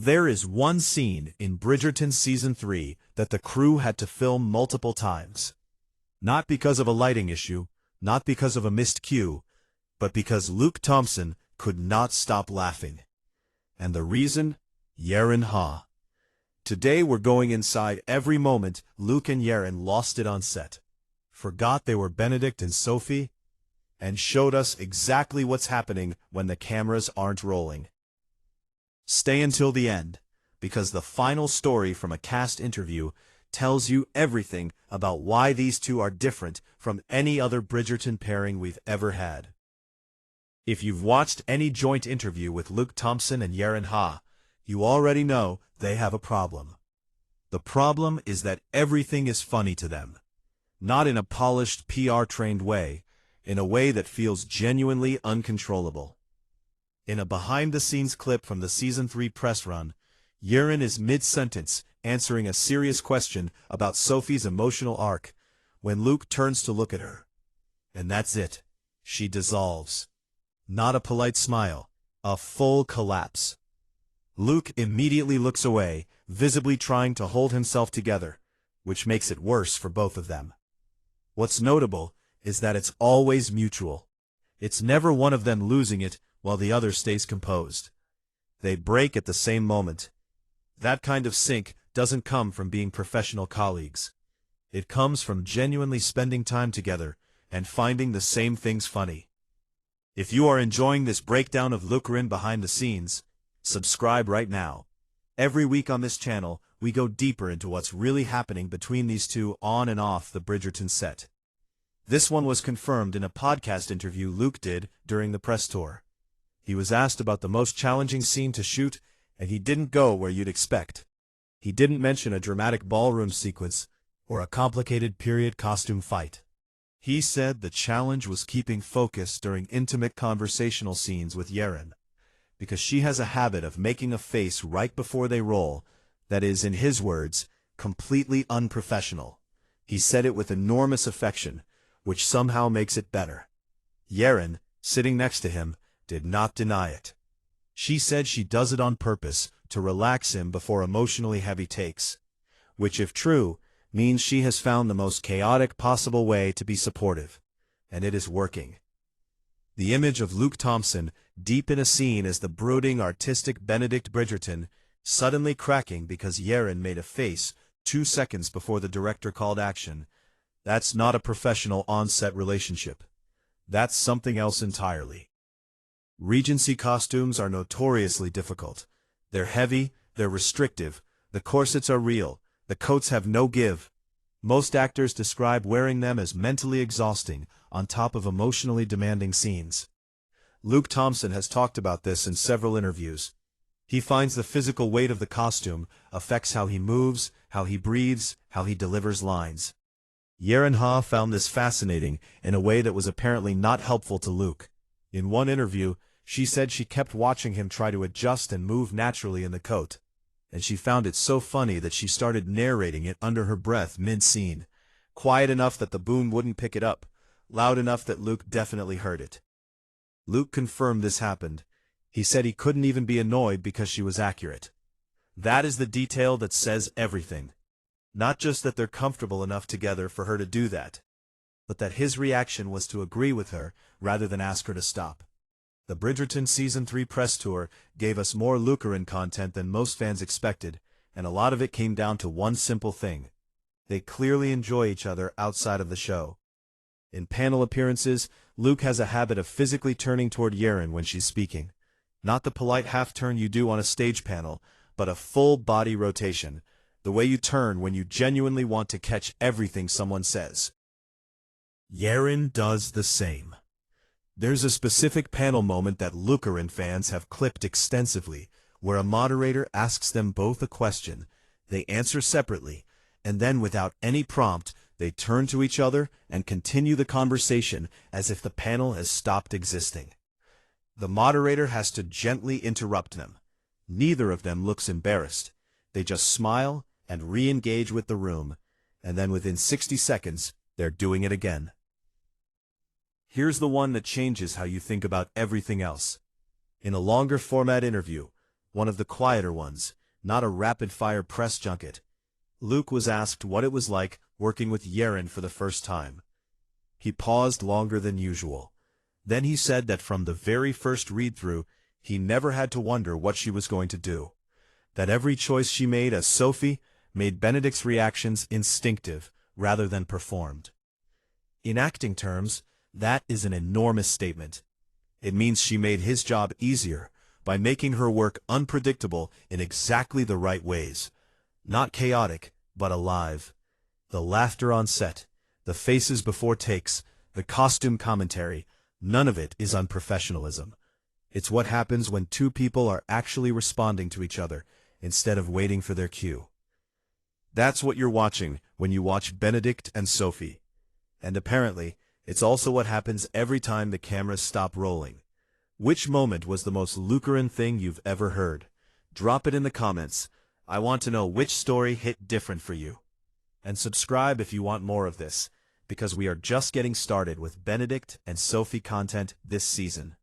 There is one scene in Bridgerton Season 3 that the crew had to film multiple times. Not because of a lighting issue, not because of a missed cue, but because Luke Thompson could not stop laughing. And the reason? Yerin Ha. Today we're going inside every moment Luke and Yerin lost it on set. Forgot they were Benedict and Sophie, and showed us exactly what's happening when the cameras aren't rolling. Stay until the end, because the final story from a cast interview tells you everything about why these two are different from any other Bridgerton pairing we've ever had. If you've watched any joint interview with Luke Thompson and Yerin Ha, you already know they have a problem. The problem is that everything is funny to them. Not in a polished, PR-trained way, in a way that feels genuinely uncontrollable. In a behind-the-scenes clip from the Season 3 press run, Yerin is mid-sentence answering a serious question about Sophie's emotional arc when Luke turns to look at her. And that's it. She dissolves. Not a polite smile, a full collapse. Luke immediately looks away, visibly trying to hold himself together, which makes it worse for both of them. What's notable is that it's always mutual. It's never one of them losing it while the other stays composed. They break at the same moment. That kind of sync doesn't come from being professional colleagues. It comes from genuinely spending time together and finding the same things funny. If you are enjoying this breakdown of Luke Yerin behind the scenes, subscribe right now. Every week on this channel, we go deeper into what's really happening between these two on and off the Bridgerton set. This one was confirmed in a podcast interview Luke did during the press tour. He was asked about the most challenging scene to shoot, and he didn't go where you'd expect. He didn't mention a dramatic ballroom sequence or a complicated period costume fight. He said the challenge was keeping focus during intimate conversational scenes with Yerin, because she has a habit of making a face right before they roll that is, in his words, completely unprofessional. He said it with enormous affection, which somehow makes it better. Yerin, sitting next to him, did not deny it. She said she does it on purpose to relax him before emotionally heavy takes, which, if true, means she has found the most chaotic possible way to be supportive, and it is working. The image of Luke Thompson deep in a scene as the brooding, artistic Benedict Bridgerton, suddenly cracking because Yerin made a face 2 seconds before the director called action, that's not a professional on-set relationship. That's something else entirely. Regency costumes are notoriously difficult. They're heavy, they're restrictive, the corsets are real, the coats have no give. Most actors describe wearing them as mentally exhausting on top of emotionally demanding scenes. Luke Thompson has talked about this in several interviews. He finds the physical weight of the costume affects how he moves, how he breathes, how he delivers lines. Yerin Ha found this fascinating in a way that was apparently not helpful to Luke. In one interview, she said she kept watching him try to adjust and move naturally in the coat, and she found it so funny that she started narrating it under her breath mid-scene, quiet enough that the boom wouldn't pick it up, loud enough that Luke definitely heard it. Luke confirmed this happened. He said he couldn't even be annoyed because she was accurate. That is the detail that says everything. Not just that they're comfortable enough together for her to do that, but that his reaction was to agree with her rather than ask her to stop. The Bridgerton Season 3 press tour gave us more Luke Yerin content than most fans expected, and a lot of it came down to one simple thing. They clearly enjoy each other outside of the show. In panel appearances, Luke has a habit of physically turning toward Yerin when she's speaking. Not the polite half-turn you do on a stage panel, but a full body rotation, the way you turn when you genuinely want to catch everything someone says. Yerin does the same. There's a specific panel moment that Luke Yerin fans have clipped extensively, where a moderator asks them both a question, they answer separately, and then without any prompt, they turn to each other and continue the conversation as if the panel has stopped existing. The moderator has to gently interrupt them. Neither of them looks embarrassed. They just smile and re-engage with the room, and then within 60 seconds, they're doing it again. Here's the one that changes how you think about everything else. In a longer format interview, one of the quieter ones, not a rapid-fire press junket. Luke was asked what it was like working with Yerin for the first time. He paused longer than usual. Then he said that from the very first read-through, he never had to wonder what she was going to do. That every choice she made as Sophie made Benedict's reactions instinctive rather than performed. In acting terms, that is an enormous statement. It means she made his job easier by making her work unpredictable in exactly the right ways. Not chaotic, but alive. The laughter on set, the faces before takes, the costume commentary, none of it is unprofessionalism. It's what happens when two people are actually responding to each other instead of waiting for their cue. That's what you're watching when you watch Benedict and Sophie. And apparently, it's also what happens every time the cameras stop rolling. Which moment was the most Lucaran thing you've ever heard? Drop it in the comments. I want to know which story hit different for you. And subscribe if you want more of this, because we are just getting started with Benedict and Sophie content this season.